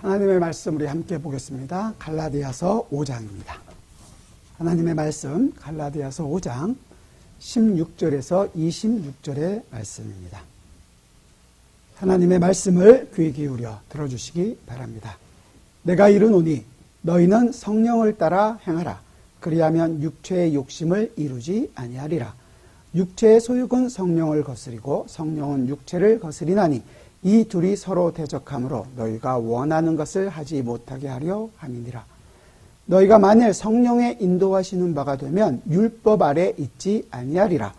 하나님의 말씀 우리 함께 보겠습니다. 갈라디아서 5장입니다. 하나님의 말씀 갈라디아서 5장 16절에서 26절의 말씀입니다. 하나님의 말씀을 귀 기울여 들어주시기 바랍니다. 내가 이르노니 너희는 성령을 따라 행하라. 그리하면 육체의 욕심을 이루지 아니하리라. 육체의 소욕은 성령을 거스리고 성령은 육체를 거스리나니 이 둘이 서로 대적하므로 너희가 원하는 것을 하지 못하게 하려 함이니라. 너희가 만일 성령의 인도하시는 바가 되면 율법 아래 있지 아니하리라.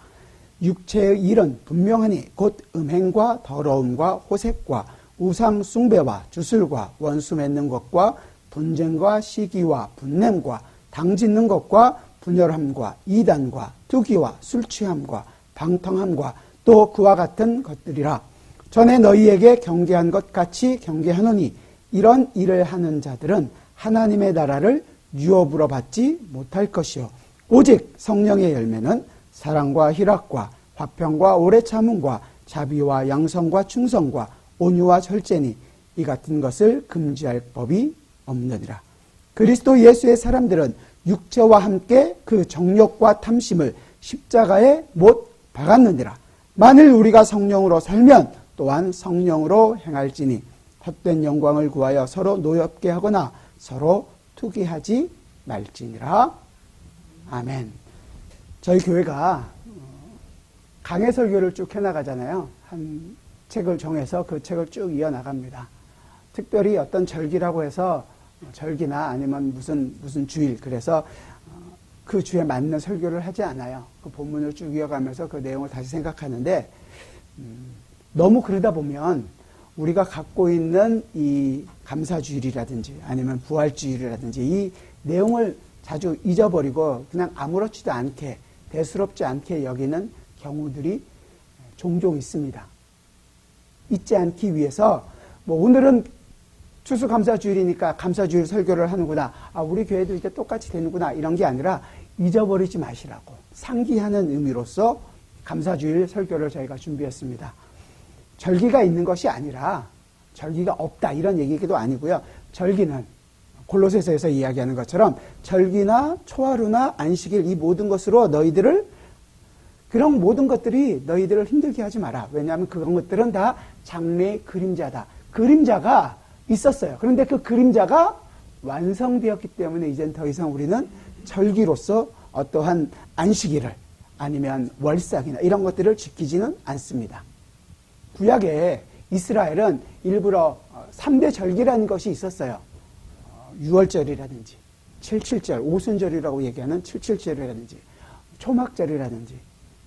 육체의 일은 분명하니 곧 음행과 더러움과 호색과 우상 숭배와 주술과 원수 맺는 것과 분쟁과 시기와 분냄과 당짓는 것과 분열함과 이단과 투기와 술취함과 방탕함과 또 그와 같은 것들이라. 전에 너희에게 경계한 것 같이 경계하노니 이런 일을 하는 자들은 하나님의 나라를 유업으로 받지 못할 것이요 오직 성령의 열매는 사랑과 희락과 화평과 오래 참음과 자비와 양성과 충성과 온유와 절제니 이 같은 것을 금지할 법이 없느니라. 그리스도 예수의 사람들은 육체와 함께 그 정욕과 탐심을 십자가에 못 박았느니라. 만일 우리가 성령으로 살면 또한 성령으로 행할지니 헛된 영광을 구하여 서로 노엽게 하거나 서로 투기하지 말지니라. 아멘. 저희 교회가 강해 설교를 쭉 해나가잖아요. 한 책을 정해서 그 책을 쭉 이어나갑니다. 특별히 어떤 절기라고 해서 절기나 아니면 무슨 주일, 그래서 그 주에 맞는 설교를 하지 않아요. 그 본문을 쭉 이어가면서 그 내용을 다시 생각하는데 너무 그러다 보면 우리가 갖고 있는 이 감사주일이라든지 아니면 부활주일이라든지 이 내용을 자주 잊어버리고 그냥 아무렇지도 않게 대수롭지 않게 여기는 경우들이 종종 있습니다. 잊지 않기 위해서 오늘은 추수감사주일이니까 감사주일 설교를 하는구나. 우리 교회도 이제 똑같이 되는구나. 이런 게 아니라 잊어버리지 마시라고 상기하는 의미로서 감사주일 설교를 저희가 준비했습니다. 절기가 있는 것이 아니라 절기가 없다 이런 얘기도 아니고요. 절기는 골로새서에서 이야기하는 것처럼 절기나 초하루나 안식일 이 모든 것으로 그런 모든 것들이 너희들을 힘들게 하지 마라. 왜냐하면 그런 것들은 다 장래의 그림자다. 그림자가 있었어요. 그런데 그 그림자가 완성되었기 때문에 이젠 더 이상 우리는 절기로서 어떠한 안식일을 아니면 월삭이나 이런 것들을 지키지는 않습니다. 구약에 이스라엘은 일부러 3대 절기라는 것이 있었어요. 6월절이라든지 77절, 오순절이라고 얘기하는 77절이라든지 초막절이라든지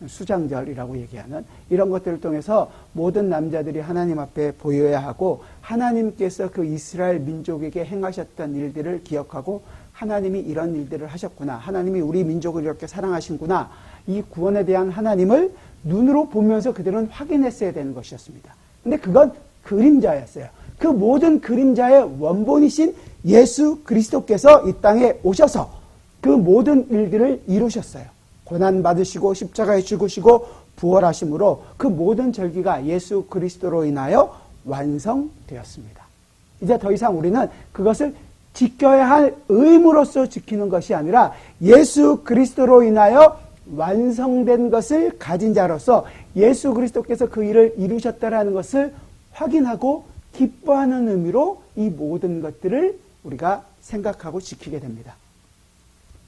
수장절이라고 얘기하는 이런 것들을 통해서 모든 남자들이 하나님 앞에 보여야 하고 하나님께서 그 이스라엘 민족에게 행하셨던 일들을 기억하고 하나님이 이런 일들을 하셨구나. 하나님이 우리 민족을 이렇게 사랑하신구나. 이 구원에 대한 하나님을 눈으로 보면서 그들은 확인했어야 되는 것이었습니다. 근데 그건 그림자였어요. 그 모든 그림자의 원본이신 예수 그리스도께서 이 땅에 오셔서 그 모든 일들을 이루셨어요. 고난받으시고 십자가에 죽으시고 부활하심으로 그 모든 절기가 예수 그리스도로 인하여 완성되었습니다. 이제 더 이상 우리는 그것을 지켜야 할 의무로서 지키는 것이 아니라 예수 그리스도로 인하여 완성된 것을 가진 자로서 예수 그리스도께서 그 일을 이루셨다라는 것을 확인하고 기뻐하는 의미로 이 모든 것들을 우리가 생각하고 지키게 됩니다.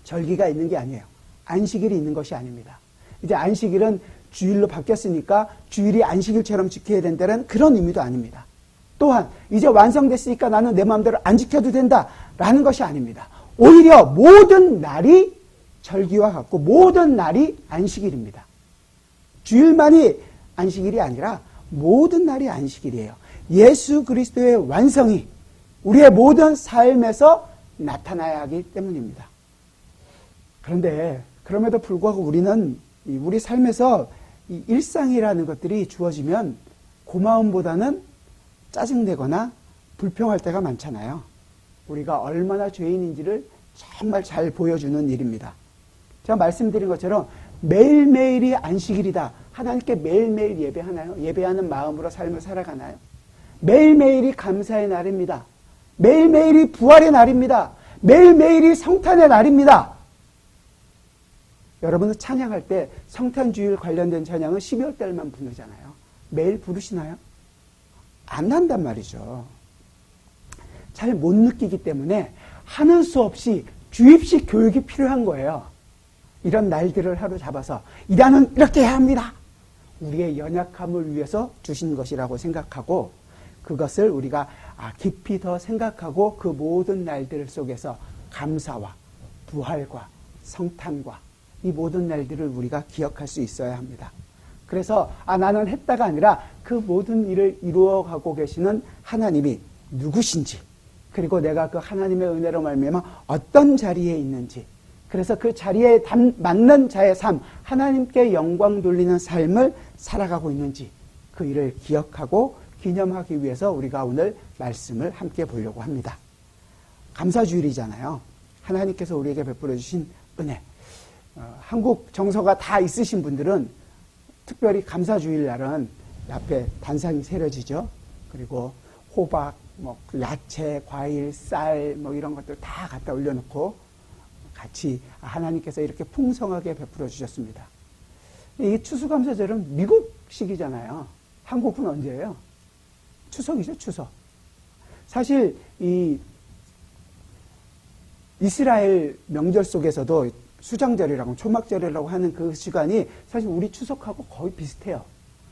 절기가 있는 게 아니에요. 안식일이 있는 것이 아닙니다. 이제 안식일은 주일로 바뀌었으니까 주일이 안식일처럼 지켜야 된다는 그런 의미도 아닙니다. 또한 이제 완성됐으니까 나는 내 마음대로 안 지켜도 된다라는 것이 아닙니다. 오히려 모든 날이 절기와 같고 모든 날이 안식일입니다. 주일만이 안식일이 아니라 모든 날이 안식일이에요. 예수 그리스도의 완성이 우리의 모든 삶에서 나타나야 하기 때문입니다. 그런데 그럼에도 불구하고 우리는 우리 삶에서 이 일상이라는 것들이 주어지면 고마움보다는 짜증내거나 불평할 때가 많잖아요. 우리가 얼마나 죄인인지를 정말 잘 보여주는 일입니다. 제가 말씀드린 것처럼 매일매일이 안식일이다. 하나님께 매일매일 예배하나요? 예배하는 마음으로 삶을 살아가나요? 매일매일이 감사의 날입니다. 매일매일이 부활의 날입니다. 매일매일이 성탄의 날입니다. 여러분은 찬양할 때 성탄주일 관련된 찬양은 12월 달만 부르잖아요. 매일 부르시나요? 안 한단 말이죠. 잘 못 느끼기 때문에 하는 수 없이 주입식 교육이 필요한 거예요. 이런 날들을 하루 잡아서 이 날은 이렇게 해야 합니다. 우리의 연약함을 위해서 주신 것이라고 생각하고 그것을 우리가 깊이 더 생각하고 그 모든 날들 속에서 감사와 부활과 성탄과 이 모든 날들을 우리가 기억할 수 있어야 합니다. 그래서 나는 했다가 아니라 그 모든 일을 이루어가고 계시는 하나님이 누구신지 그리고 내가 그 하나님의 은혜로 말미암아 어떤 자리에 있는지 그래서 그 자리에 맞는 자의 삶 하나님께 영광 돌리는 삶을 살아가고 있는지 그 일을 기억하고 기념하기 위해서 우리가 오늘 말씀을 함께 보려고 합니다. 감사주일이잖아요. 하나님께서 우리에게 베풀어 주신 은혜. 한국 정서가 다 있으신 분들은 특별히 감사주일 날은 앞에 단상이 세려지죠. 그리고 호박, 야채, 과일, 쌀 이런 것들 다 갖다 올려놓고 같이 하나님께서 이렇게 풍성하게 베풀어 주셨습니다. 이 추수감사절은 미국식이잖아요. 한국은 언제예요? 추석이죠, 추석. 사실 이 이스라엘 명절 속에서도 수장절이라고 초막절이라고 하는 그 시간이 사실 우리 추석하고 거의 비슷해요.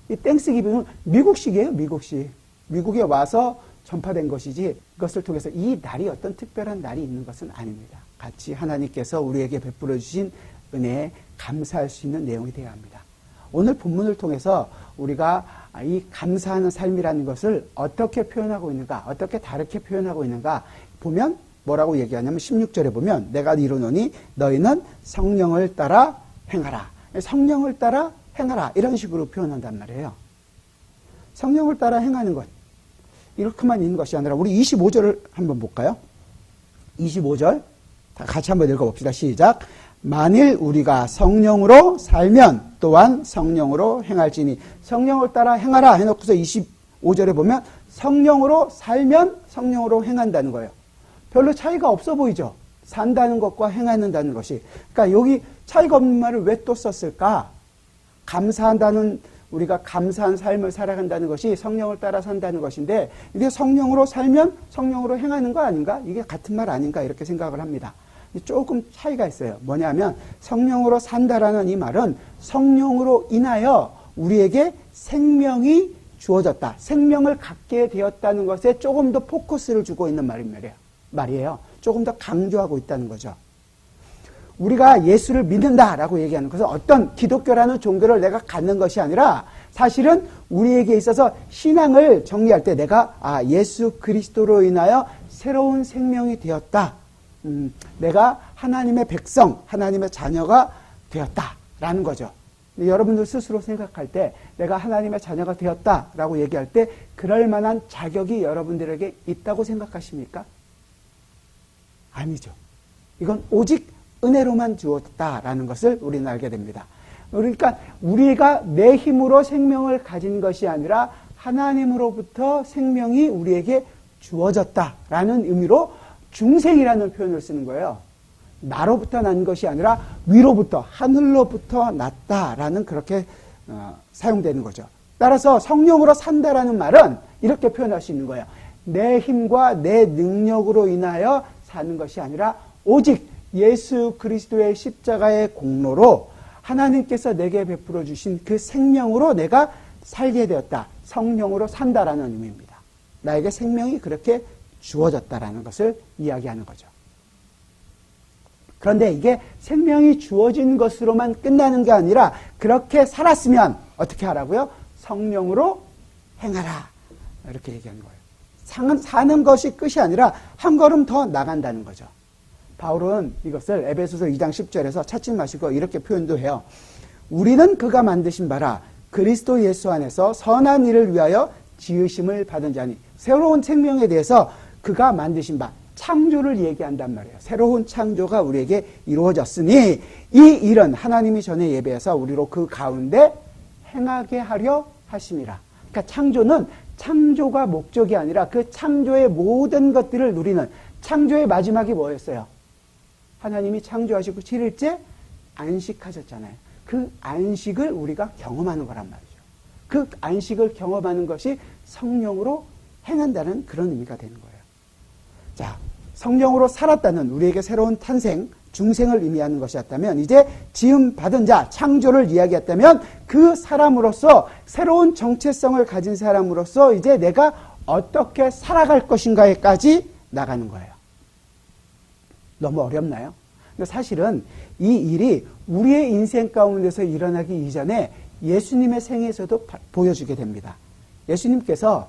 이 땡스기빙은 미국식이에요, 미국식. 미국에 와서 전파된 것이지 그것을 통해서 이 날이 어떤 특별한 날이 있는 것은 아닙니다. 같이 하나님께서 우리에게 베풀어 주신 은혜에 감사할 수 있는 내용이 되어야 합니다. 오늘 본문을 통해서 우리가 이 감사하는 삶이라는 것을 어떻게 표현하고 있는가, 어떻게 다르게 표현하고 있는가 보면 뭐라고 얘기하냐면 16절에 보면 내가 이루노니 너희는 성령을 따라 행하라. 성령을 따라 행하라. 이런 식으로 표현한단 말이에요. 성령을 따라 행하는 것. 이렇게만 있는 것이 아니라 우리 25절을 한번 볼까요? 25절 다 같이 한번 읽어봅시다. 시작. 만일 우리가 성령으로 살면 또한 성령으로 행할지니 성령을 따라 행하라 해놓고서 25절에 보면 성령으로 살면 성령으로 행한다는 거예요. 별로 차이가 없어 보이죠? 산다는 것과 행하는다는 것이. 그러니까 여기 차이가 없는 말을 왜 또 썼을까? 감사한다는 우리가 감사한 삶을 살아간다는 것이 성령을 따라 산다는 것인데 이게 성령으로 살면 성령으로 행하는 거 아닌가? 이게 같은 말 아닌가? 이렇게 생각을 합니다. 조금 차이가 있어요. 뭐냐면 성령으로 산다라는 이 말은 성령으로 인하여 우리에게 생명이 주어졌다. 생명을 갖게 되었다는 것에 조금 더 포커스를 주고 있는 말이에요. 조금 더 강조하고 있다는 거죠. 우리가 예수를 믿는다라고 얘기하는 것은 어떤 기독교라는 종교를 내가 갖는 것이 아니라 사실은 우리에게 있어서 신앙을 정리할 때 내가 예수 그리스도로 인하여 새로운 생명이 되었다. 내가 하나님의 백성, 하나님의 자녀가 되었다라는 거죠. 여러분들 스스로 생각할 때 내가 하나님의 자녀가 되었다라고 얘기할 때 그럴 만한 자격이 여러분들에게 있다고 생각하십니까? 아니죠. 이건 오직 은혜로만 주었다라는 것을 우리는 알게 됩니다. 그러니까 우리가 내 힘으로 생명을 가진 것이 아니라 하나님으로부터 생명이 우리에게 주어졌다라는 의미로 중생이라는 표현을 쓰는 거예요. 나로부터 난 것이 아니라 위로부터, 하늘로부터 났다라는 그렇게 사용되는 거죠. 따라서 성령으로 산다라는 말은 이렇게 표현할 수 있는 거예요. 내 힘과 내 능력으로 인하여 사는 것이 아니라 오직 예수 그리스도의 십자가의 공로로 하나님께서 내게 베풀어 주신 그 생명으로 내가 살게 되었다. 성령으로 산다라는 의미입니다. 나에게 생명이 그렇게 주어졌다라는 것을 이야기하는 거죠. 그런데 이게 생명이 주어진 것으로만 끝나는 게 아니라 그렇게 살았으면 어떻게 하라고요? 성령으로 행하라. 이렇게 얘기하는 거예요. 사는 것이 끝이 아니라 한 걸음 더 나간다는 거죠. 바울은 이것을 에베소서 2장 10절에서 찾지 마시고 이렇게 표현도 해요. 우리는 그가 만드신 바라 그리스도 예수 안에서 선한 일을 위하여 지으심을 받은 자니 새로운 생명에 대해서 그가 만드신 바 창조를 얘기한단 말이에요. 새로운 창조가 우리에게 이루어졌으니 이 일은 하나님이 전에 예배해서 우리로 그 가운데 행하게 하려 하심이라. 그러니까 창조는 창조가 목적이 아니라 그 창조의 모든 것들을 누리는 창조의 마지막이 뭐였어요? 하나님이 창조하시고 7일째 안식하셨잖아요. 그 안식을 우리가 경험하는 거란 말이죠. 그 안식을 경험하는 것이 성령으로 행한다는 그런 의미가 되는 거예요. 자, 성령으로 살았다는 우리에게 새로운 탄생, 중생을 의미하는 것이었다면 이제 지음 받은 자, 창조를 이야기했다면 그 사람으로서 새로운 정체성을 가진 사람으로서 이제 내가 어떻게 살아갈 것인가에까지 나가는 거예요. 너무 어렵나요? 근데 사실은 이 일이 우리의 인생 가운데서 일어나기 이전에 예수님의 생에서도 보여주게 됩니다. 예수님께서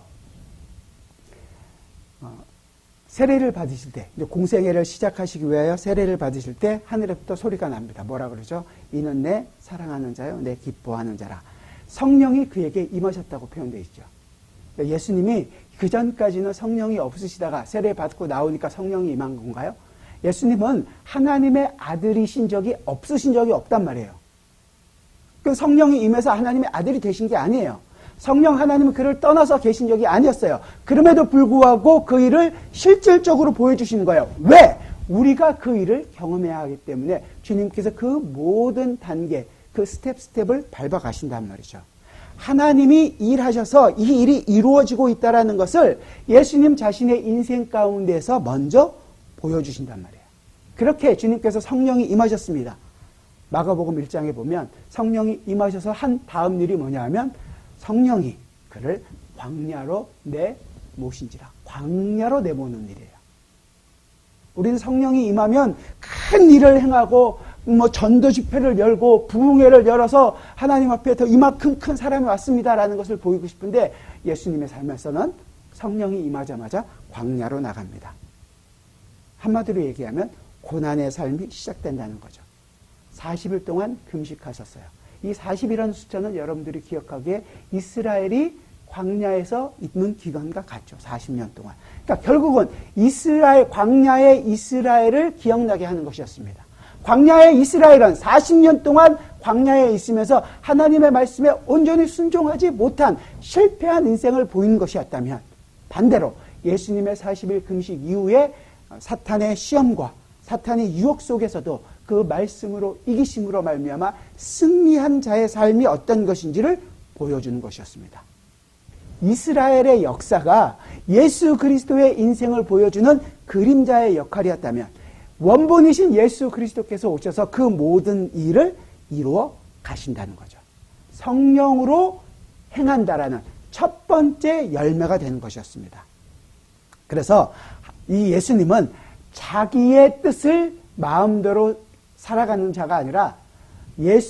세례를 받으실 때, 공생애를 시작하시기 위하여 세례를 받으실 때 하늘에부터 소리가 납니다. 뭐라 그러죠? 이는 내 사랑하는 자요, 내 기뻐하는 자라. 성령이 그에게 임하셨다고 표현되어 있죠. 예수님이 그 전까지는 성령이 없으시다가 세례 받고 나오니까 성령이 임한 건가요? 예수님은 하나님의 아들이신 적이 없으신 적이 없단 말이에요. 그 성령이 임해서 하나님의 아들이 되신 게 아니에요. 성령 하나님은 그를 떠나서 계신 적이 아니었어요. 그럼에도 불구하고 그 일을 실질적으로 보여주시는 거예요. 왜? 우리가 그 일을 경험해야 하기 때문에 주님께서 그 모든 단계, 그 스텝을 밟아 가신단 말이죠. 하나님이 일하셔서 이 일이 이루어지고 있다는 것을 예수님 자신의 인생 가운데서 먼저 보여주신단 말이에요. 그렇게 주님께서 성령이 임하셨습니다. 마가복음 1장에 보면 성령이 임하셔서 한 다음 일이 뭐냐 하면 성령이 그를 광야로 내모신지라. 광야로 내모는 일이에요. 우리는 성령이 임하면 큰 일을 행하고 전도 집회를 열고 부흥회를 열어서 하나님 앞에 더 이만큼 큰 사람이 왔습니다라는 것을 보이고 싶은데 예수님의 삶에서는 성령이 임하자마자 광야로 나갑니다. 한마디로 얘기하면 고난의 삶이 시작된다는 거죠. 40일 동안 금식하셨어요. 이 40이라는 숫자는 여러분들이 기억하기에 이스라엘이 광야에서 있는 기간과 같죠. 40년 동안. 그러니까 결국은 광야의 이스라엘을 기억나게 하는 것이었습니다. 광야의 이스라엘은 40년 동안 광야에 있으면서 하나님의 말씀에 온전히 순종하지 못한 실패한 인생을 보인 것이었다면 반대로 예수님의 40일 금식 이후에 사탄의 시험과 사탄의 유혹 속에서도 그 말씀으로 이기심으로 말미암아 승리한 자의 삶이 어떤 것인지를 보여주는 것이었습니다. 이스라엘의 역사가 예수 그리스도의 인생을 보여주는 그림자의 역할이었다면 원본이신 예수 그리스도께서 오셔서 그 모든 일을 이루어 가신다는 거죠. 성령으로 행한다라는 첫 번째 열매가 되는 것이었습니다. 그래서 이 예수님은 자기의 뜻을 마음대로 살아가는 자가 아니라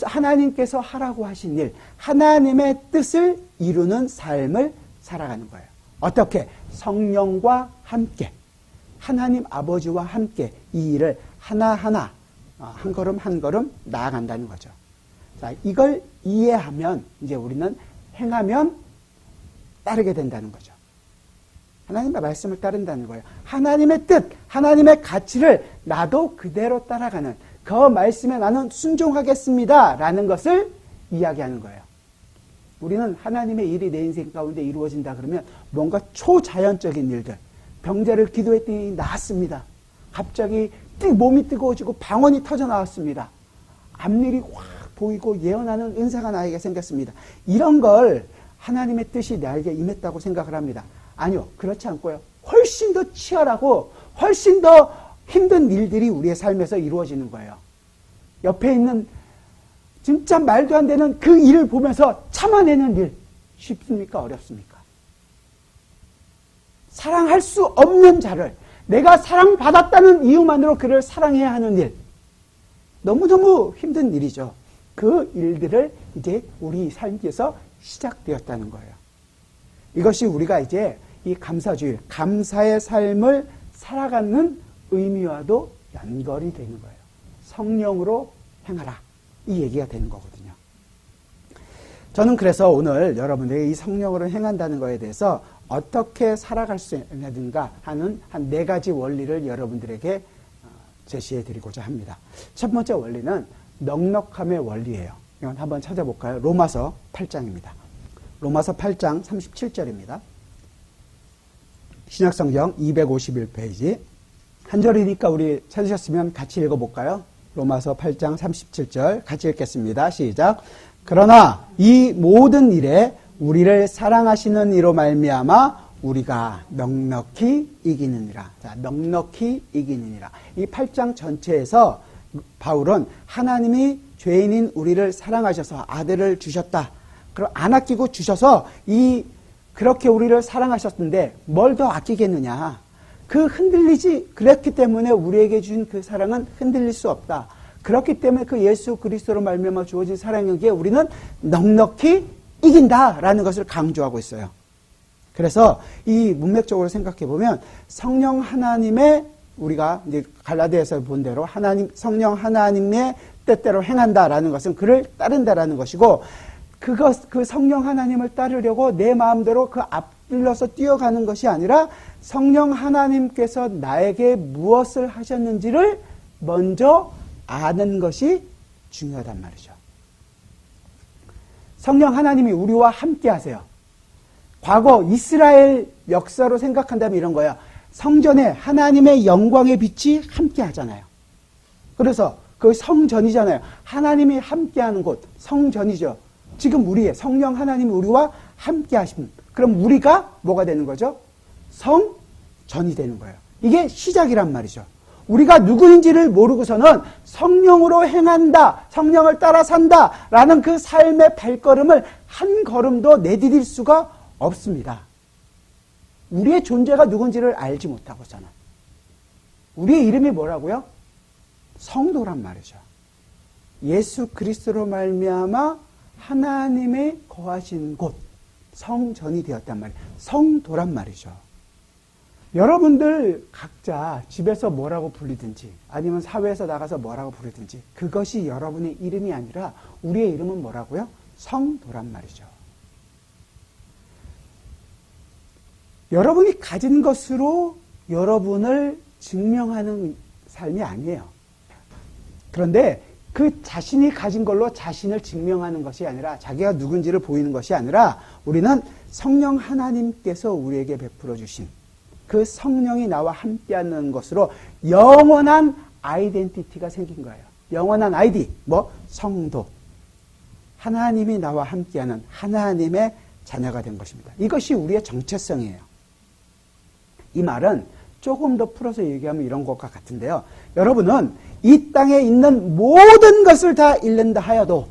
하나님께서 하라고 하신 일, 하나님의 뜻을 이루는 삶을 살아가는 거예요. 어떻게? 성령과 함께, 하나님 아버지와 함께 이 일을 하나하나, 한 걸음 한 걸음 나아간다는 거죠. 자, 이걸 이해하면 이제 우리는 행하면 따르게 된다는 거죠. 하나님의 말씀을 따른다는 거예요. 하나님의 뜻, 하나님의 가치를 나도 그대로 따라가는 그 말씀에 나는 순종하겠습니다 라는 것을 이야기하는 거예요. 우리는 하나님의 일이 내 인생 가운데 이루어진다 그러면 뭔가 초자연적인 일들, 병자를 기도했더니 나았습니다. 갑자기 몸이 뜨거워지고 방언이 터져 나왔습니다. 앞일이 확 보이고 예언하는 은사가 나에게 생겼습니다. 이런 걸 하나님의 뜻이 나에게 임했다고 생각을 합니다. 아니요, 그렇지 않고요. 훨씬 더 치열하고 훨씬 더 힘든 일들이 우리의 삶에서 이루어지는 거예요. 옆에 있는 진짜 말도 안 되는 그 일을 보면서 참아내는 일 쉽습니까? 어렵습니까? 사랑할 수 없는 자를 내가 사랑받았다는 이유만으로 그를 사랑해야 하는 일 너무너무 힘든 일이죠. 그 일들을 이제 우리 삶에서 시작되었다는 거예요. 이것이 우리가 이제 이 감사주일, 감사의 삶을 살아가는 의미와도 연결이 되는 거예요. 성령으로 행하라. 이 얘기가 되는 거거든요. 저는 그래서 오늘 여러분들이 이 성령으로 행한다는 것에 대해서 어떻게 살아갈 수 있는가 하는 한 4가지 원리를 여러분들에게 제시해 드리고자 합니다. 첫 번째 원리는 넉넉함의 원리예요. 이건 한번 찾아볼까요? 로마서 8장입니다. 로마서 8장 37절입니다. 신약성경 251페이지. 한 절이니까 우리 찾으셨으면 같이 읽어볼까요? 로마서 8장 37절 같이 읽겠습니다. 시작. 그러나 이 모든 일에 우리를 사랑하시는 이로 말미암아 우리가 넉넉히 이기느니라. 자, 넉넉히 이기느니라. 이 8장 전체에서 바울은 하나님이 죄인인 우리를 사랑하셔서 아들을 주셨다. 그럼 안 아끼고 주셔서 그렇게 우리를 사랑하셨는데 뭘 더 아끼겠느냐. 그랬기 때문에 우리에게 준 그 사랑은 흔들릴 수 없다. 그렇기 때문에 그 예수 그리스도로 말미암아 주어진 사랑에게 우리는 넉넉히 이긴다라는 것을 강조하고 있어요. 그래서 이 문맥적으로 생각해 보면 성령 하나님의 우리가 이제 갈라디아에서 본 대로 성령 하나님의 뜻대로 행한다라는 것은 그를 따른다라는 것이고 그 성령 하나님을 따르려고 내 마음대로 그 앞질러서 뛰어가는 것이 아니라 성령 하나님께서 나에게 무엇을 하셨는지를 먼저 아는 것이 중요하단 말이죠. 성령 하나님이 우리와 함께 하세요. 과거 이스라엘 역사로 생각한다면 이런 거야. 성전에 하나님의 영광의 빛이 함께 하잖아요. 그래서 그 성전이잖아요. 하나님이 함께 하는 곳, 성전이죠. 지금 우리의 성령 하나님이 우리와 함께 하시면 그럼 우리가 뭐가 되는 거죠? 성전이 되는 거예요. 이게 시작이란 말이죠. 우리가 누구인지를 모르고서는 성령으로 행한다, 성령을 따라 산다 라는 그 삶의 발걸음을 한 걸음도 내디딜 수가 없습니다. 우리의 존재가 누군지를 알지 못하고서는. 우리의 이름이 뭐라고요? 성도란 말이죠. 예수 그리스도로 말미암아 하나님의 거하신 곳, 성전이 되었단 말이에요. 성도란 말이죠. 여러분들 각자 집에서 뭐라고 부르든지 아니면 사회에서 나가서 뭐라고 부르든지 그것이 여러분의 이름이 아니라 우리의 이름은 뭐라고요? 성도란 말이죠. 여러분이 가진 것으로 여러분을 증명하는 삶이 아니에요. 그런데 그 자신이 가진 걸로 자신을 증명하는 것이 아니라 자기가 누군지를 보이는 것이 아니라 우리는 성령 하나님께서 우리에게 베풀어 주신 그 성령이 나와 함께하는 것으로 영원한 아이덴티티가 생긴 거예요. 영원한 아이디, 성도. 하나님이 나와 함께하는 하나님의 자녀가 된 것입니다. 이것이 우리의 정체성이에요. 이 말은 조금 더 풀어서 얘기하면 이런 것과 같은데요. 여러분은 이 땅에 있는 모든 것을 다 잃는다 하여도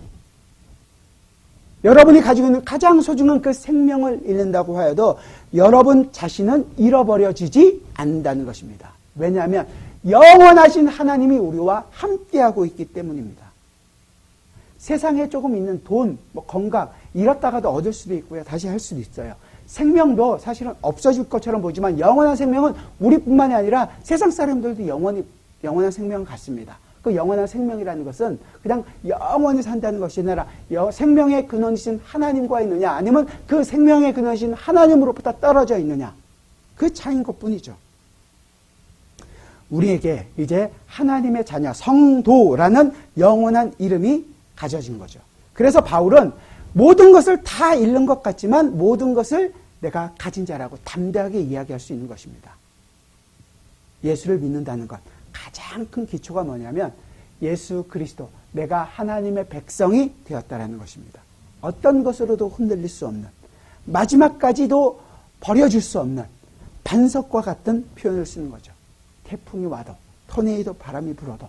여러분이 가지고 있는 가장 소중한 그 생명을 잃는다고 하여도 여러분 자신은 잃어버려지지 않는다는 것입니다. 왜냐하면 영원하신 하나님이 우리와 함께하고 있기 때문입니다. 세상에 조금 있는 돈, 건강 잃었다가도 얻을 수도 있고요. 다시 할 수도 있어요. 생명도 사실은 없어질 것처럼 보이지만 영원한 생명은 우리뿐만이 아니라 세상 사람들도 영원한 생명을 갖습니다. 그 영원한 생명이라는 것은 그냥 영원히 산다는 것이 아니라 생명의 근원이신 하나님과 있느냐 아니면 그 생명의 근원이신 하나님으로부터 떨어져 있느냐 그 차이인 것뿐이죠. 우리에게 이제 하나님의 자녀 성도라는 영원한 이름이 가져진 거죠. 그래서 바울은 모든 것을 다 잃는 것 같지만 모든 것을 내가 가진 자라고 담대하게 이야기할 수 있는 것입니다. 예수를 믿는다는 것 가장 큰 기초가 뭐냐면 예수 그리스도, 내가 하나님의 백성이 되었다라는 것입니다. 어떤 것으로도 흔들릴 수 없는, 마지막까지도 버려줄 수 없는 반석과 같은 표현을 쓰는 거죠. 태풍이 와도, 토네이도 바람이 불어도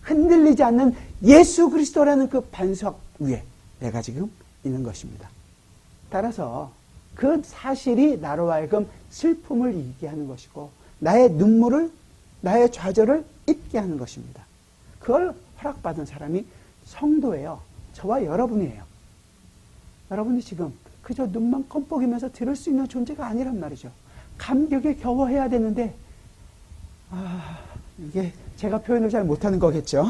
흔들리지 않는 예수 그리스도라는 그 반석 위에 내가 지금 있는 것입니다. 따라서 그 사실이 나로 하여금 슬픔을 잊게 하는 것이고 나의 눈물을, 나의 좌절을 잊게 하는 것입니다. 그걸 허락받은 사람이 성도예요. 저와 여러분이에요. 여러분이 지금 그저 눈만 껌뻑이면서 들을 수 있는 존재가 아니란 말이죠. 감격에 겨워해야 되는데 이게 제가 표현을 잘 못하는 거겠죠.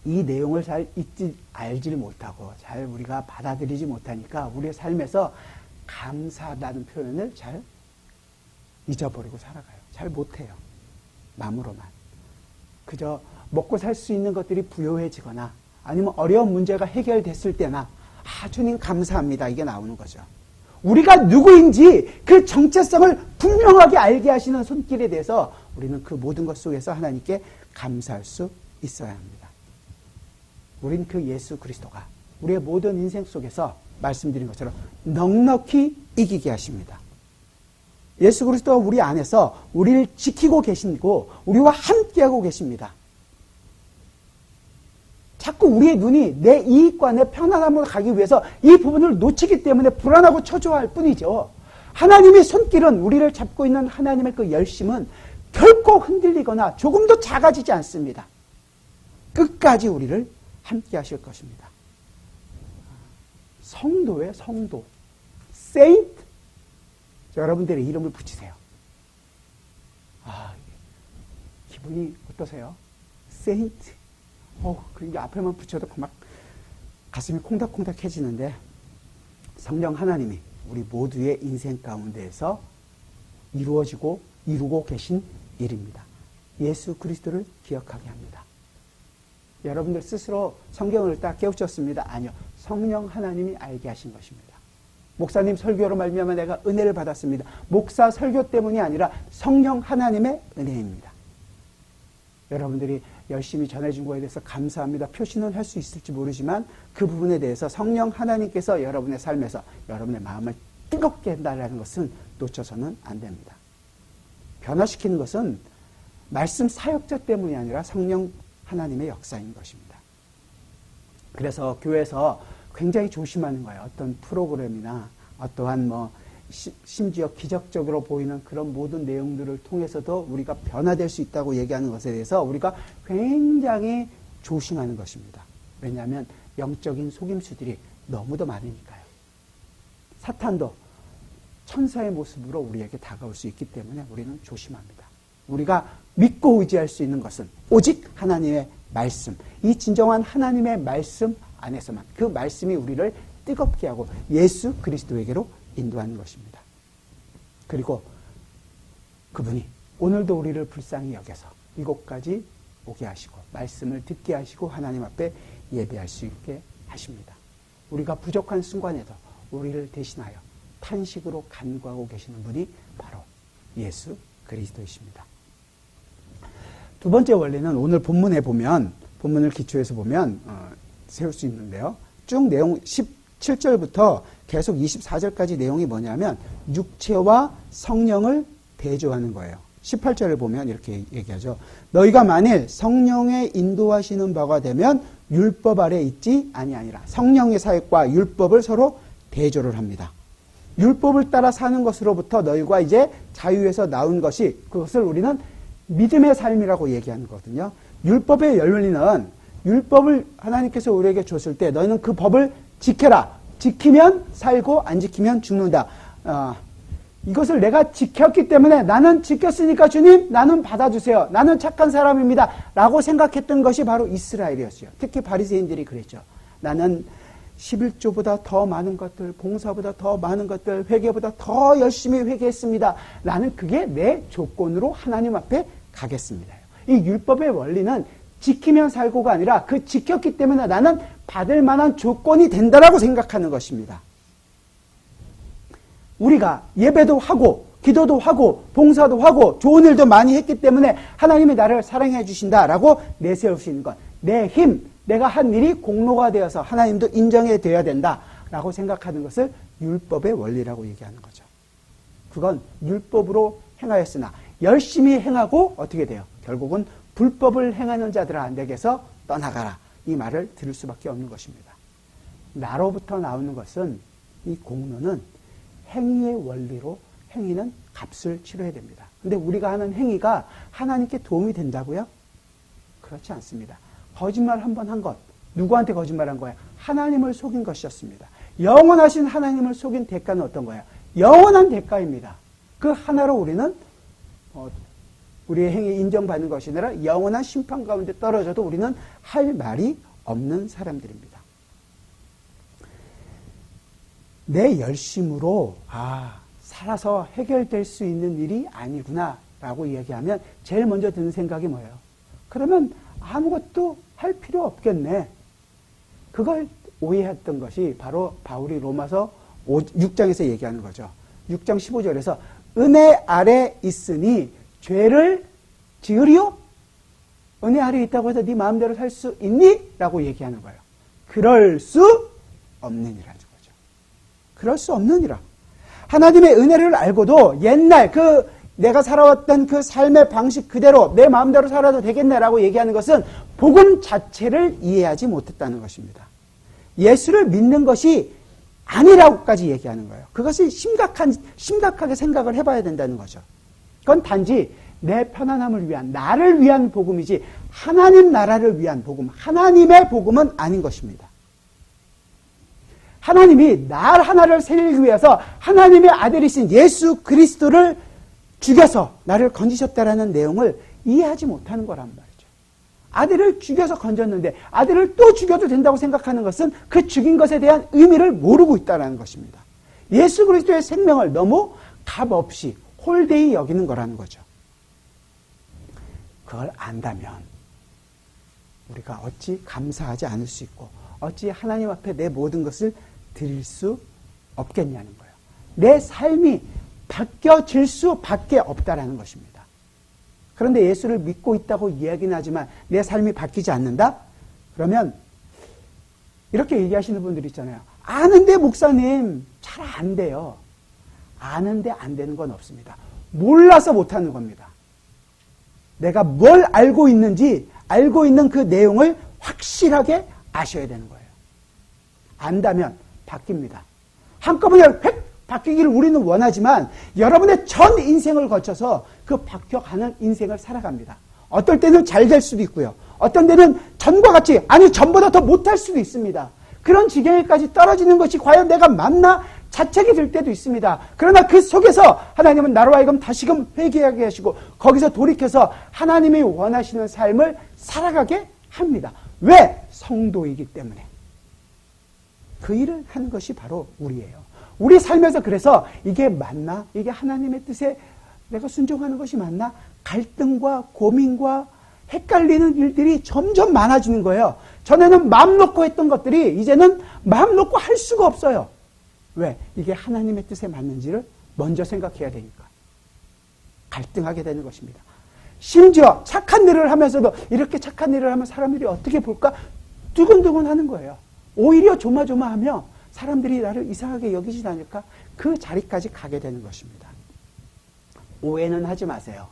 이 내용을 잘 알지 못하고 잘 우리가 받아들이지 못하니까 우리의 삶에서 감사하다는 표현을 잘 잊어버리고 살아가요. 잘 못해요. 마음으로만. 그저 먹고 살 수 있는 것들이 부요해지거나 아니면 어려운 문제가 해결됐을 때나 주님 감사합니다. 이게 나오는 거죠. 우리가 누구인지 그 정체성을 분명하게 알게 하시는 손길에 대해서 우리는 그 모든 것 속에서 하나님께 감사할 수 있어야 합니다. 우린 그 예수 그리스도가 우리의 모든 인생 속에서 말씀드린 것처럼 넉넉히 이기게 하십니다. 예수 그리스도가 우리 안에서 우리를 지키고 계시고 우리와 함께하고 계십니다. 자꾸 우리의 눈이 내 이익과 내 편안함으로 가기 위해서 이 부분을 놓치기 때문에 불안하고 초조할 뿐이죠. 하나님의 손길은, 우리를 잡고 있는 하나님의 그 열심은 결코 흔들리거나 조금도 작아지지 않습니다. 끝까지 우리를 함께 하실 것입니다. 성도의 성도, 세인트, 여러분들의 이름을 붙이세요. 기분이 어떠세요? 세인트. 그게 앞에만 붙여도 막 가슴이 콩닥콩닥해지는데, 성령 하나님이 우리 모두의 인생 가운데에서 이루고 계신 일입니다. 예수 그리스도를 기억하게 합니다. 여러분들 스스로 성경을 딱 깨우쳤습니다? 아니요. 성령 하나님이 알게 하신 것입니다. 목사님 설교로 말미암아 내가 은혜를 받았습니다. 목사 설교 때문이 아니라 성령 하나님의 은혜입니다. 여러분들이 열심히 전해준 거에 대해서 감사합니다. 표시는 할 수 있을지 모르지만 그 부분에 대해서 성령 하나님께서 여러분의 삶에서 여러분의 마음을 뜨겁게 한다는 것은 놓쳐서는 안 됩니다. 변화시키는 것은 말씀 사역자 때문이 아니라 성령 하나님의 역사인 것입니다. 그래서 교회에서 굉장히 조심하는 거예요. 어떤 프로그램이나 어떠한 심지어 기적적으로 보이는 그런 모든 내용들을 통해서도 우리가 변화될 수 있다고 얘기하는 것에 대해서 우리가 굉장히 조심하는 것입니다. 왜냐하면 영적인 속임수들이 너무도 많으니까요. 사탄도 천사의 모습으로 우리에게 다가올 수 있기 때문에 우리는 조심합니다. 우리가 믿고 의지할 수 있는 것은 오직 하나님의 말씀, 이 진정한 하나님의 말씀 안에서만, 그 말씀이 우리를 뜨겁게 하고 예수 그리스도에게로 인도하는 것입니다. 그리고 그분이 오늘도 우리를 불쌍히 여겨서 이곳까지 오게 하시고 말씀을 듣게 하시고 하나님 앞에 예배할 수 있게 하십니다. 우리가 부족한 순간에도 우리를 대신하여 탄식으로 간구하고 계시는 분이 바로 예수 그리스도이십니다. 두 번째 원리는 오늘 본문에 보면, 본문을 기초해서 보면 세울 수 있는데요. 쭉 내용 17절부터 계속 24절까지 내용이 뭐냐면 육체와 성령을 대조하는 거예요. 18절을 보면 이렇게 얘기하죠. 너희가 만일 성령의 인도하시는 바가 되면 율법 아래 있지 아니하니라. 성령의 사역과 율법을 서로 대조를 합니다. 율법을 따라 사는 것으로부터 너희가 이제 자유에서 나온 것이, 그것을 우리는 믿음의 삶이라고 얘기하는 거거든요. 율법의 원리는, 율법을 하나님께서 우리에게 줬을 때 너희는 그 법을 지켜라. 지키면 살고 안 지키면 죽는다. 이것을 내가 지켰기 때문에 나는 지켰으니까 주님 나는 받아주세요. 나는 착한 사람입니다. 라고 생각했던 것이 바로 이스라엘이었어요. 특히 바리새인들이 그랬죠. 나는 11조보다 더 많은 것들, 봉사보다 더 많은 것들, 회개보다 더 열심히 회개했습니다. 나는 그게 내 조건으로 하나님 앞에 가겠습니다. 이 율법의 원리는 지키면 살고가 아니라 그 지켰기 때문에 나는 받을 만한 조건이 된다라고 생각하는 것입니다. 우리가 예배도 하고 기도도 하고 봉사도 하고 좋은 일도 많이 했기 때문에 하나님이 나를 사랑해 주신다라고 내세울 수 있는 것, 내 힘, 내가 한 일이 공로가 되어서 하나님도 인정해 돼야 된다라고 생각하는 것을 율법의 원리라고 얘기하는 거죠. 그건 율법으로 행하였으나 열심히 행하고 어떻게 돼요? 결국은 불법을 행하는 자들아 내게서 떠나가라. 이 말을 들을 수밖에 없는 것입니다. 나로부터 나오는 것은, 이 공로는 행위의 원리로 행위는 값을 치러야 됩니다. 근데 우리가 하는 행위가 하나님께 도움이 된다고요? 그렇지 않습니다. 거짓말 한 번 한 것, 누구한테 거짓말한 거예요? 하나님을 속인 것이었습니다. 영원하신 하나님을 속인 대가는 어떤 거예요? 영원한 대가입니다. 그 하나로 우리는 우리의 행위 인정받는 것이 아니라 영원한 심판 가운데 떨어져도 우리는 할 말이 없는 사람들입니다. 내 열심으로 살아서 해결될 수 있는 일이 아니구나 라고 얘기하면 제일 먼저 드는 생각이 뭐예요? 그러면 아무것도 할 필요 없겠네. 그걸 오해했던 것이 바로 바울이 로마서 6장에서 얘기하는 거죠. 6장 15절에서 은혜 아래 있으니 죄를 지으리요? 은혜 아래 있다고 해서 네 마음대로 살 수 있니? 라고 얘기하는 거예요. 그럴 수 없느니라는 거죠. 그럴 수 없느니라. 하나님의 은혜를 알고도 옛날 내가 살아왔던 그 삶의 방식 그대로 내 마음대로 살아도 되겠네라고 얘기하는 것은 복음 자체를 이해하지 못했다는 것입니다. 예수를 믿는 것이 아니라고까지 얘기하는 거예요. 그것이 심각하게 생각을 해봐야 된다는 거죠. 그건 단지 내 편안함을 위한, 나를 위한 복음이지 하나님 나라를 위한 복음, 하나님의 복음은 아닌 것입니다. 하나님이 날 하나를 살리기 위해서 하나님의 아들이신 예수 그리스도를 죽여서 나를 건지셨다라는 내용을 이해하지 못하는 거란 말이죠. 아들을 죽여서 건졌는데 아들을 또 죽여도 된다고 생각하는 것은 그 죽인 것에 대한 의미를 모르고 있다는 것입니다. 예수 그리스도의 생명을 너무 값없이 홀되이 여기는 거라는 거죠. 그걸 안다면 우리가 어찌 감사하지 않을 수 있고 어찌 하나님 앞에 내 모든 것을 드릴 수 없겠냐는 거예요. 내 삶이 바뀌어질 수밖에 없다라는 것입니다. 그런데 예수를 믿고 있다고 이야기는 하지만 내 삶이 바뀌지 않는다? 그러면 이렇게 얘기하시는 분들이 있잖아요. 아는데 목사님 잘 안 돼요. 아는데 안 되는 건 없습니다. 몰라서 못하는 겁니다. 내가 뭘 알고 있는지 알고 있는 그 내용을 확실하게 아셔야 되는 거예요. 안다면 바뀝니다. 한꺼번에 획 바뀌기를 우리는 원하지만 여러분의 전 인생을 거쳐서 그 바뀌어가는 인생을 살아갑니다. 어떨 때는 잘 될 수도 있고요. 어떤 때는 전과 같이 아니 전보다 더 못할 수도 있습니다. 그런 지경에까지 떨어지는 것이 과연 내가 맞나 자책이 들 때도 있습니다. 그러나 그 속에서 하나님은 나로 하여금 다시금 회개하게 하시고 거기서 돌이켜서 하나님이 원하시는 삶을 살아가게 합니다. 왜? 성도이기 때문에. 그 일을 하는 것이 바로 우리예요. 우리 삶에서 그래서 이게 맞나? 이게 하나님의 뜻에 내가 순종하는 것이 맞나? 갈등과 고민과 헷갈리는 일들이 점점 많아지는 거예요. 전에는 마음 놓고 했던 것들이 이제는 마음 놓고 할 수가 없어요. 왜? 이게 하나님의 뜻에 맞는지를 먼저 생각해야 되니까. 갈등하게 되는 것입니다. 심지어 착한 일을 하면서도 이렇게 착한 일을 하면 사람들이 어떻게 볼까? 두근두근 하는 거예요. 오히려 조마조마하며 사람들이 나를 이상하게 여기지 않을까? 그 자리까지 가게 되는 것입니다. 오해는 하지 마세요.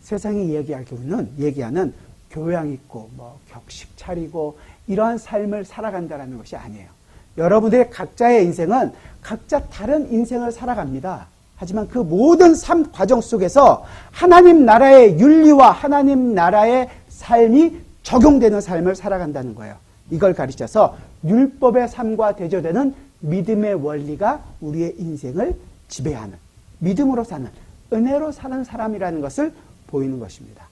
세상이 얘기하는 교양 있고 격식 차리고 이러한 삶을 살아간다는 것이 아니에요. 여러분들의 각자의 인생은 각자 다른 인생을 살아갑니다. 하지만 그 모든 삶 과정 속에서 하나님 나라의 윤리와 하나님 나라의 삶이 적용되는 삶을 살아간다는 거예요. 이걸 가르쳐서 율법의 삶과 대조되는 믿음의 원리가 우리의 인생을 지배하는, 믿음으로 사는, 은혜로 사는 사람이라는 것을 보이는 것입니다.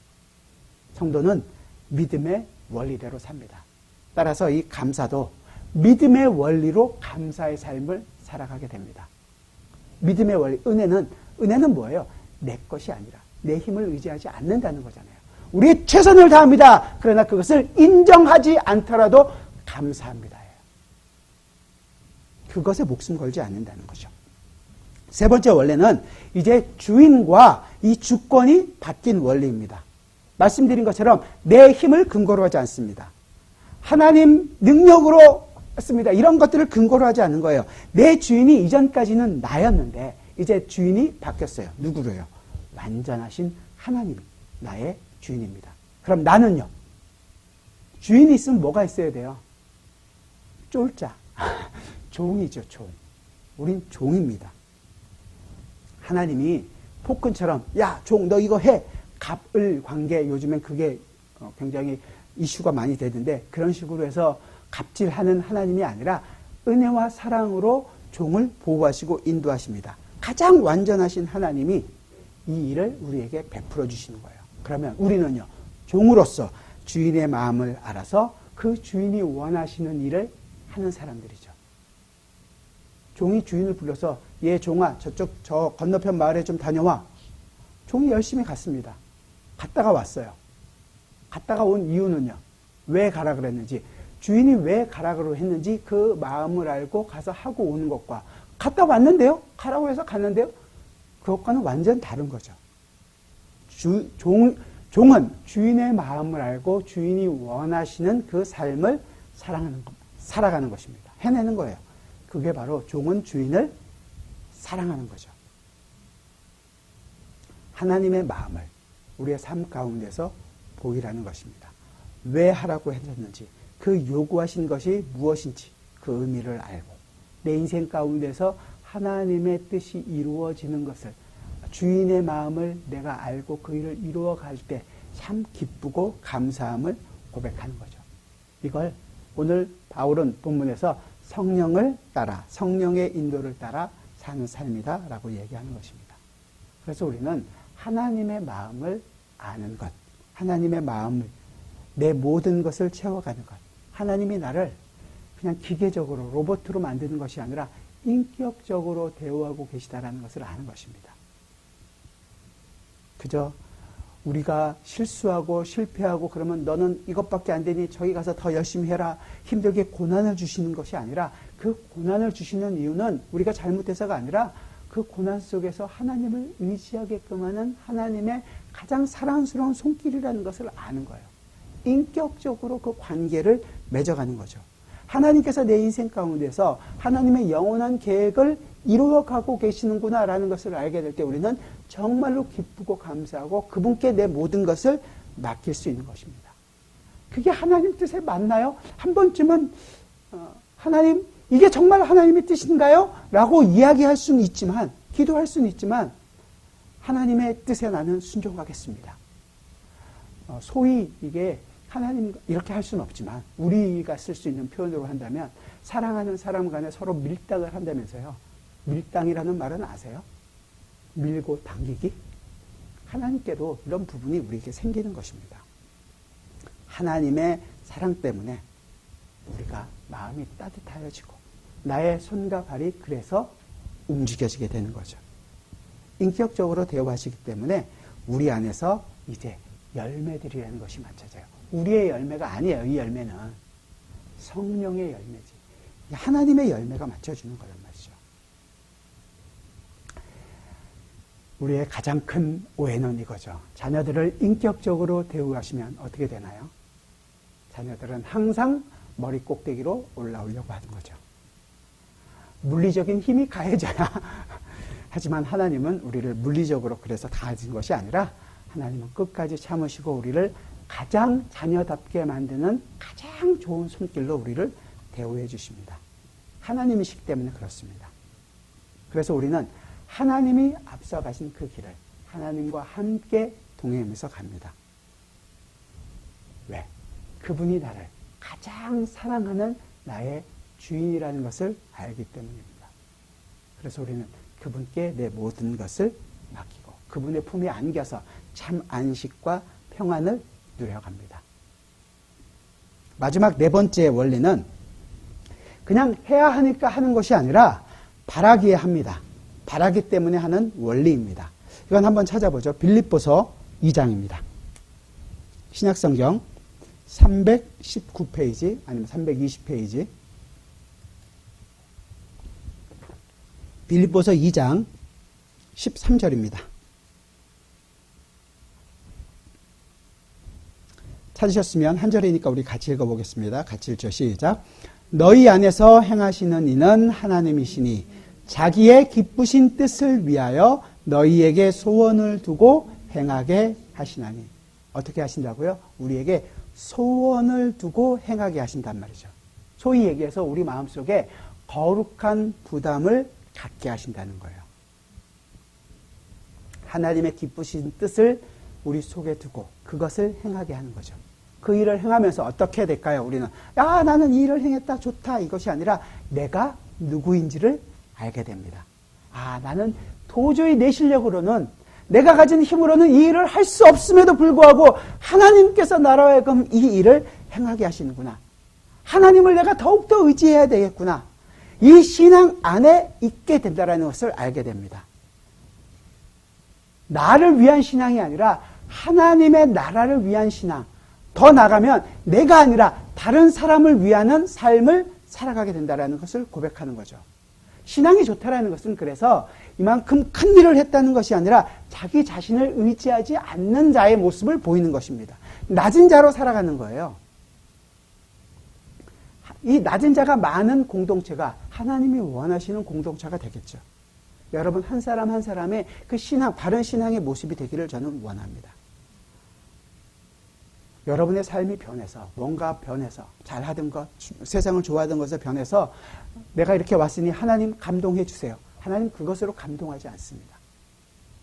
성도는 믿음의 원리대로 삽니다. 따라서 이 감사도 믿음의 원리로 감사의 삶을 살아가게 됩니다. 믿음의 원리, 은혜는 뭐예요? 내 것이 아니라 내 힘을 의지하지 않는다는 거잖아요. 우리의 최선을 다합니다. 그러나 그것을 인정하지 않더라도 감사합니다. 그것에 목숨 걸지 않는다는 거죠. 세 번째 원리는 이제 주인과 이 주권이 바뀐 원리입니다. 말씀드린 것처럼 내 힘을 근거로 하지 않습니다. 하나님 능력으로 했습니다. 이런 것들을 근거로 하지 않는 거예요. 내 주인이 이전까지는 나였는데 이제 주인이 바뀌었어요. 누구로요? 완전하신 하나님이 나의 주인입니다. 그럼 나는요? 주인이 있으면 뭐가 있어야 돼요? 쫄자. 종이죠, 종. 우린 종입니다. 하나님이 폭군처럼 야, 종 너 이거 해. 갑을 관계 요즘엔 그게 굉장히 이슈가 많이 되는데 그런 식으로 해서 갑질하는 하나님이 아니라 은혜와 사랑으로 종을 보호하시고 인도하십니다. 가장 완전하신 하나님이 이 일을 우리에게 베풀어 주시는 거예요. 그러면 우리는요, 종으로서 주인의 마음을 알아서 그 주인이 원하시는 일을 하는 사람들이죠. 종이 주인을 불러서 얘 종아 저 건너편 마을에 좀 다녀와. 종이 열심히 갔습니다. 갔다가 왔어요. 갔다가 온 이유는요. 왜 가라 그랬는지 주인이 왜 가라고 했는지 그 마음을 알고 가서 하고 오는 것과 갔다 왔는데요? 가라고 해서 갔는데요? 그것과는 완전 다른 거죠. 종은 주인의 마음을 알고 주인이 원하시는 그 삶을 살아가는 것입니다. 해내는 거예요. 그게 바로 종은 주인을 사랑하는 거죠. 하나님의 마음을 우리의 삶 가운데서 보이라는 것입니다. 왜 하라고 했는지, 그 요구하신 것이 무엇인지 그 의미를 알고 내 인생 가운데서 하나님의 뜻이 이루어지는 것을, 주인의 마음을 내가 알고 그 일을 이루어갈 때 참 기쁘고 감사함을 고백하는 거죠. 이걸 오늘 바울은 본문에서 성령을 따라, 성령의 인도를 따라 사는 삶이다 라고 얘기하는 것입니다. 그래서 우리는 하나님의 마음을 아는 것, 하나님의 마음을, 내 모든 것을 채워가는 것, 하나님이 나를 그냥 기계적으로 로봇으로 만드는 것이 아니라 인격적으로 대우하고 계시다라는 것을 아는 것입니다. 그저 우리가 실수하고 실패하고 그러면 너는 이것밖에 안 되니 저기 가서 더 열심히 해라, 힘들게 고난을 주시는 것이 아니라, 그 고난을 주시는 이유는 우리가 잘못해서가 아니라 그 고난 속에서 하나님을 의지하게끔 하는 하나님의 가장 사랑스러운 손길이라는 것을 아는 거예요. 인격적으로 그 관계를 맺어가는 거죠. 하나님께서 내 인생 가운데서 하나님의 영원한 계획을 이루어가고 계시는구나라는 것을 알게 될 때 우리는 정말로 기쁘고 감사하고 그분께 내 모든 것을 맡길 수 있는 것입니다. 그게 하나님 뜻에 맞나요? 한 번쯤은 하나님, 이게 정말 하나님의 뜻인가요? 라고 이야기할 수는 있지만, 기도할 수는 있지만 하나님의 뜻에 나는 순종하겠습니다. 소위 이게 하나님 이렇게 할 수는 없지만 우리가 쓸 수 있는 표현으로 한다면 사랑하는 사람 간에 서로 밀당을 한다면서요. 밀당이라는 말은 아세요? 밀고 당기기? 하나님께도 이런 부분이 우리에게 생기는 것입니다. 하나님의 사랑 때문에 우리가 마음이 따뜻하여지고 나의 손과 발이 그래서 움직여지게 되는 거죠. 인격적으로 대우하시기 때문에 우리 안에서 이제 열매들이라는 것이 맞춰져요. 우리의 열매가 아니에요. 이 열매는 성령의 열매지. 하나님의 열매가 맞춰주는 거란 말이죠. 우리의 가장 큰 오해는 이거죠. 자녀들을 인격적으로 대우하시면 어떻게 되나요? 자녀들은 항상 머리 꼭대기로 올라오려고 하는 거죠. 물리적인 힘이 가해져야 하지만 하나님은 우리를 물리적으로 그래서 가해진 것이 아니라 하나님은 끝까지 참으시고 우리를 가장 자녀답게 만드는 가장 좋은 손길로 우리를 대우해 주십니다. 하나님이시기 때문에 그렇습니다. 그래서 우리는 하나님이 앞서가신 그 길을 하나님과 함께 동행하면서 갑니다. 왜? 그분이 나를 가장 사랑하는 나의 주인이라는 것을 알기 때문입니다. 그래서 우리는 그분께 내 모든 것을 맡기고 그분의 품에 안겨서 참 안식과 평안을 누려갑니다. 마지막 네 번째 원리는 그냥 해야 하니까 하는 것이 아니라 바라기에 합니다. 바라기 때문에 하는 원리입니다. 이건 한번 찾아보죠. 빌립보서 2장입니다. 신약성경 319페이지 아니면 320페이지 빌립보서 2장 13절입니다. 찾으셨으면 한 절이니까 우리 같이 읽어보겠습니다. 같이 읽죠. 시작. 너희 안에서 행하시는 이는 하나님이시니 자기의 기쁘신 뜻을 위하여 너희에게 소원을 두고 행하게 하시나니. 어떻게 하신다고요? 우리에게 소원을 두고 행하게 하신단 말이죠. 소위 얘기해서 우리 마음속에 거룩한 부담을 갖게 하신다는 거예요. 하나님의 기쁘신 뜻을 우리 속에 두고 그것을 행하게 하는 거죠. 그 일을 행하면서 어떻게 될까요? 우리는 나는 이 일을 행했다 좋다 이것이 아니라 내가 누구인지를 알게 됩니다. 나는 도저히 내 실력으로는 내가 가진 힘으로는 이 일을 할 수 없음에도 불구하고 하나님께서 나로 하여금 이 일을 행하게 하시는구나. 하나님을 내가 더욱더 의지해야 되겠구나. 이 신앙 안에 있게 된다는 것을 알게 됩니다. 나를 위한 신앙이 아니라 하나님의 나라를 위한 신앙. 더 나가면 내가 아니라 다른 사람을 위하는 삶을 살아가게 된다는 것을 고백하는 거죠. 신앙이 좋다라는 것은 그래서 이만큼 큰 일을 했다는 것이 아니라 자기 자신을 의지하지 않는 자의 모습을 보이는 것입니다. 낮은 자로 살아가는 거예요. 이 낮은 자가 많은 공동체가 하나님이 원하시는 공동체가 되겠죠. 여러분 한 사람 한 사람의 그 신앙, 바른 신앙의 모습이 되기를 저는 원합니다. 여러분의 삶이 변해서, 뭔가 변해서, 잘하던 것, 세상을 좋아하던 것에 변해서 내가 이렇게 왔으니 하나님 감동해 주세요. 하나님 그것으로 감동하지 않습니다.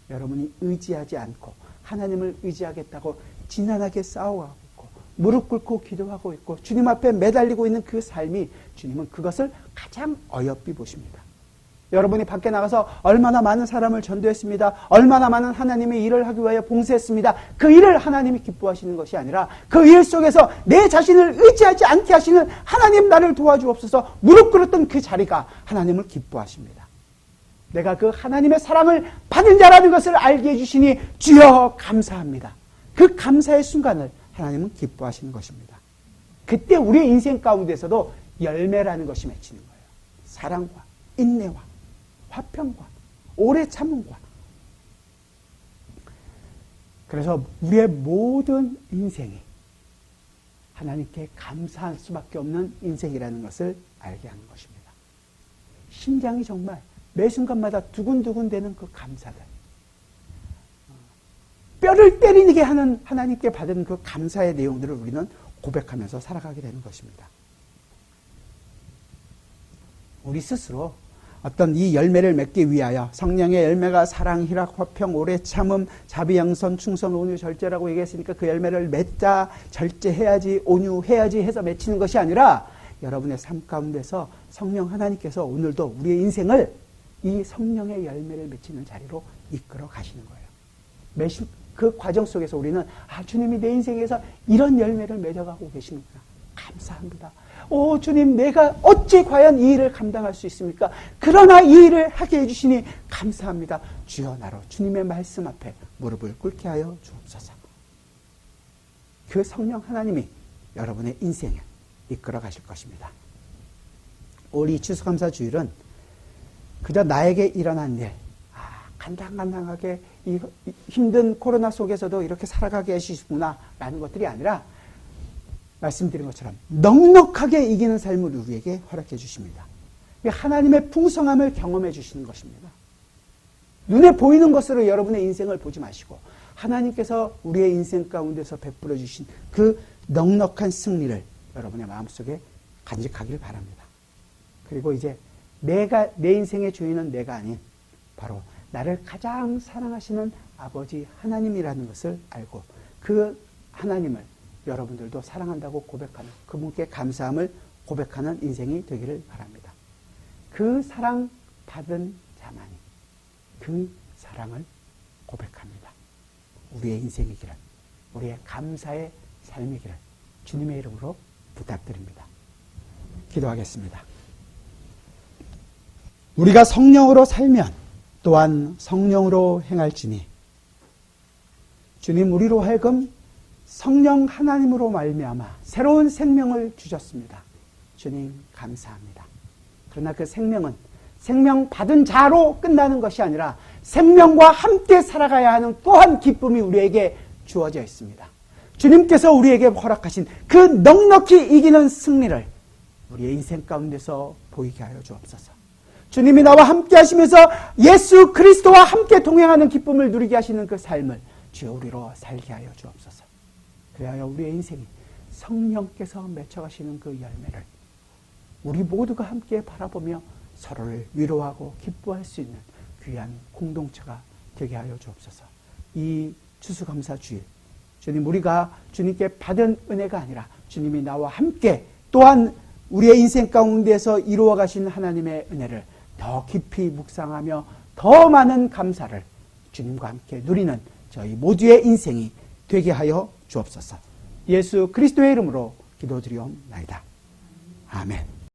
여러분이 의지하지 않고 하나님을 의지하겠다고 지난하게 싸워가고 있고 무릎 꿇고 기도하고 있고 주님 앞에 매달리고 있는 그 삶이 주님은 그것을 가장 어여삐 보십니다. 여러분이 밖에 나가서 얼마나 많은 사람을 전도했습니다. 얼마나 많은 하나님의 일을 하기 위하여 봉사했습니다. 그 일을 하나님이 기뻐하시는 것이 아니라 그 일 속에서 내 자신을 의지하지 않게 하시는 하나님 나를 도와주옵소서 무릎 꿇었던 그 자리가 하나님을 기뻐하십니다. 내가 그 하나님의 사랑을 받은 자라는 것을 알게 해주시니 주여 감사합니다. 그 감사의 순간을 하나님은 기뻐하시는 것입니다. 그때 우리의 인생 가운데서도 열매라는 것이 맺히는 거예요. 사랑과 인내와 화평과 오래 참음과. 그래서 우리의 모든 인생이 하나님께 감사할 수밖에 없는 인생이라는 것을 알게 하는 것입니다. 심장이 정말 매 순간마다 두근두근 되는 그 감사들, 뼈를 때리게 하는 하나님께 받은 그 감사의 내용들을 우리는 고백하면서 살아가게 되는 것입니다. 우리 스스로 어떤 이 열매를 맺기 위하여 성령의 열매가 사랑, 희락, 화평, 오래 참음, 자비, 양선, 충성, 온유, 절제라고 얘기했으니까 그 열매를 맺자, 절제해야지, 온유해야지 해서 맺히는 것이 아니라 여러분의 삶 가운데서 성령 하나님께서 오늘도 우리의 인생을 이 성령의 열매를 맺히는 자리로 이끌어 가시는 거예요. 그 과정 속에서 우리는 주님이 내 인생에서 이런 열매를 맺어가고 계시는구나. 감사합니다. 오 주님 내가 어찌 과연 이 일을 감당할 수 있습니까? 그러나 이 일을 하게 해주시니 감사합니다. 주여 나로 주님의 말씀 앞에 무릎을 꿇게 하여 주옵소서. 그 성령 하나님이 여러분의 인생을 이끌어 가실 것입니다. 올 이 추수감사 주일은 그저 나에게 일어난 일, 간당간당하게 이 힘든 코로나 속에서도 이렇게 살아가게 해주시구나 라는 것들이 아니라 말씀드린 것처럼 넉넉하게 이기는 삶을 우리에게 허락해 주십니다. 하나님의 풍성함을 경험해 주시는 것입니다. 눈에 보이는 것으로 여러분의 인생을 보지 마시고 하나님께서 우리의 인생 가운데서 베풀어 주신 그 넉넉한 승리를 여러분의 마음속에 간직하길 바랍니다. 그리고 이제 내 인생의 주인은 내가 아닌 바로 나를 가장 사랑하시는 아버지 하나님이라는 것을 알고 그 하나님을 여러분들도 사랑한다고 고백하는 그분께 감사함을 고백하는 인생이 되기를 바랍니다. 그 사랑 받은 자만이 그 사랑을 고백합니다. 우리의 인생이기를, 우리의 감사의 삶이기를 주님의 이름으로 부탁드립니다. 기도하겠습니다. 우리가 성령으로 살면 또한 성령으로 행할지니 주님 우리로 하여금 성령 하나님으로 말미암아 새로운 생명을 주셨습니다. 주님 감사합니다. 그러나 그 생명은 생명 받은 자로 끝나는 것이 아니라 생명과 함께 살아가야 하는 또한 기쁨이 우리에게 주어져 있습니다. 주님께서 우리에게 허락하신 그 넉넉히 이기는 승리를 우리의 인생 가운데서 보이게 하여 주옵소서. 주님이 나와 함께 하시면서 예수 그리스도와 함께 동행하는 기쁨을 누리게 하시는 그 삶을 주여 우리로 살게 하여 주옵소서. 그래야 우리의 인생이 성령께서 맺혀가시는 그 열매를 우리 모두가 함께 바라보며 서로를 위로하고 기뻐할 수 있는 귀한 공동체가 되게 하여 주옵소서. 이 추수감사 주일 주님 우리가 주님께 받은 은혜가 아니라 주님이 나와 함께 또한 우리의 인생 가운데서 이루어 가신 하나님의 은혜를 더 깊이 묵상하며 더 많은 감사를 주님과 함께 누리는 저희 모두의 인생이 되게 하여 주옵소서. 예수 그리스도의 이름으로 기도드리옵나이다. 아멘.